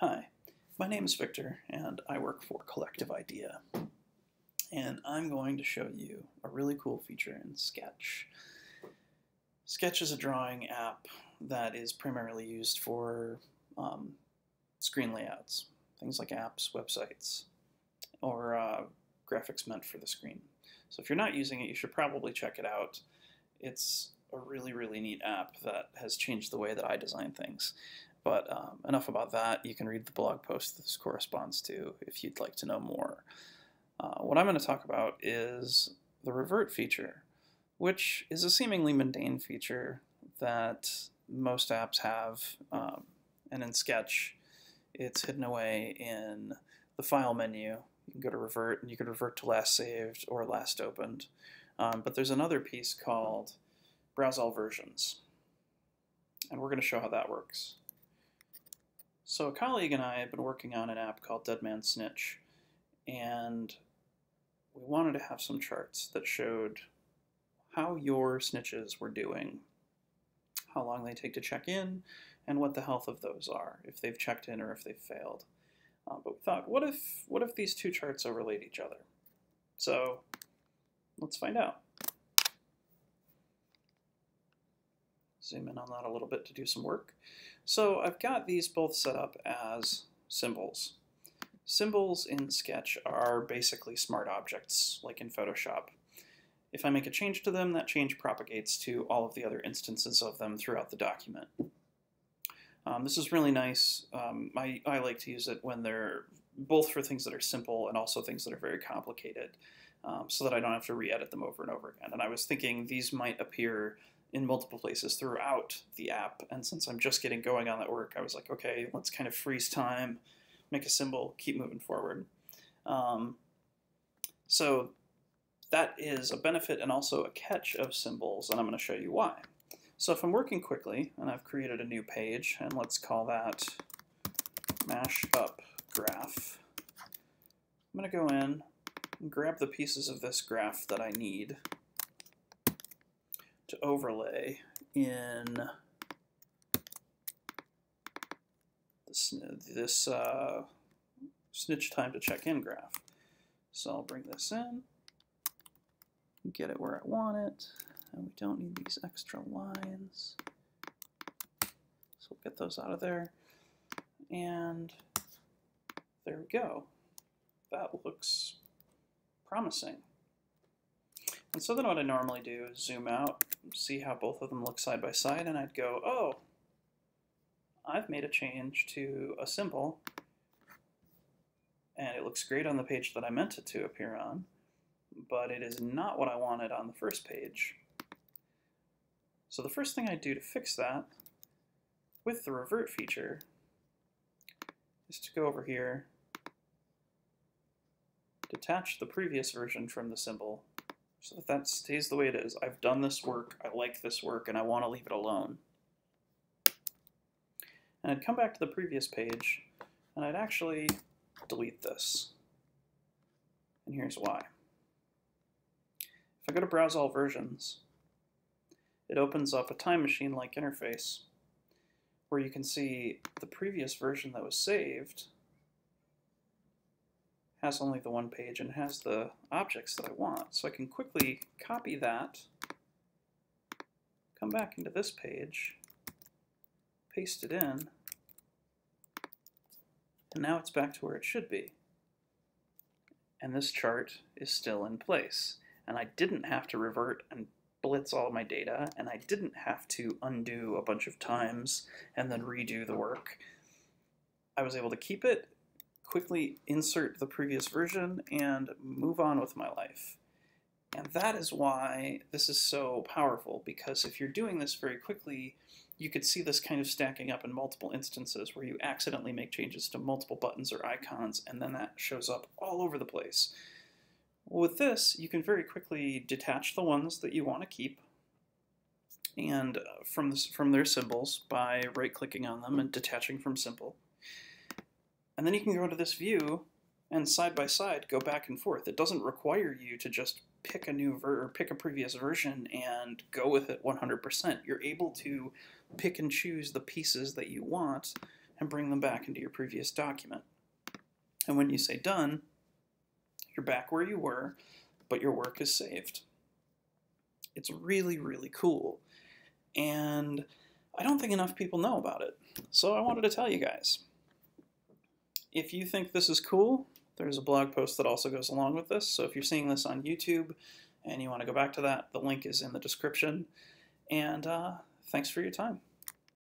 Hi, my name is Victor and I work for Collective Idea, and I'm going to show you a really cool feature in Sketch. Sketch is a drawing app that is primarily used for screen layouts, things like apps, websites, or graphics meant for the screen. So if you're not using it, you should probably check it out. It's a really, really neat app that has changed the way that I design things. But enough about that. You can read the blog post that this corresponds to if you'd like to know more. What I'm going to talk about is the revert feature, which is a seemingly mundane feature that most apps have. And in Sketch, it's hidden away in the File menu. You can go to Revert, and you can revert to last saved or last opened. But there's another piece called Browse All Versions, and we're going to show how that works. So a colleague and I have been working on an app called Dead Man Snitch, and we wanted to have some charts that showed how your snitches were doing, how long they take to check in, and what the health of those are, if they've checked in or if they've failed. But we thought, what if these two charts overlaid each other? So let's find out. Zoom in on that a little bit to do some work. So I've got these both set up as symbols. Symbols in Sketch are basically smart objects, like in Photoshop. If I make a change to them, that change propagates to all of the other instances of them throughout the document. This is really nice. I like to use it when they're both for things that are simple and also things that are very complicated, so that I don't have to re-edit them over and over again. And I was thinking these might appear in multiple places throughout the app, and since I'm just getting going on that work, I was like, okay, let's kind of freeze time, make a symbol, keep moving forward. So that is a benefit and also a catch of symbols, and I'm going to show you why. So if I'm working quickly, and I've created a new page, and let's call that Mash Up Graph, I'm going to go in and grab the pieces of this graph that I need to overlay in this snitch time to check in graph. So I'll bring this in, get it where I want it, and we don't need these extra lines. So we'll get those out of there, and there we go. That looks promising. And so then what I normally do is zoom out, see how both of them look side by side, and I'd go, oh, I've made a change to a symbol, and it looks great on the page that I meant it to appear on, but it is not what I wanted on the first page. So the first thing I do to fix that with the revert feature is to go over here, detach the previous version from the symbol, so that stays the way it is. I've done this work, I like this work, and I want to leave it alone. And I'd come back to the previous page, and I'd actually delete this. And here's why. If I go to Browse All Versions, it opens up a time machine-like interface where you can see the previous version that was saved has only the one page and has the objects that I want. So I can quickly copy that, come back into this page, paste it in, and now it's back to where it should be. And this chart is still in place. And I didn't have to revert and blitz all my data, and I didn't have to undo a bunch of times and then redo the work. I was able to keep it, quickly insert the previous version, and move on with my life. And that is why this is so powerful, because if you're doing this very quickly, you could see this kind of stacking up in multiple instances where you accidentally make changes to multiple buttons or icons, and then that shows up all over the place. With this, you can very quickly detach the ones that you want to keep and from their symbols by right-clicking on them and detaching from symbol. And then you can go into this view and side by side go back and forth. It doesn't require you to just pick a previous version and go with it 100%. You're able to pick and choose the pieces that you want and bring them back into your previous document. And when you say done, you're back where you were, but your work is saved. It's really, really cool. And I don't think enough people know about it. So I wanted to tell you guys. If you think this is cool, there's a blog post that also goes along with this. So if you're seeing this on YouTube and you want to go back to that, the link is in the description. And thanks for your time.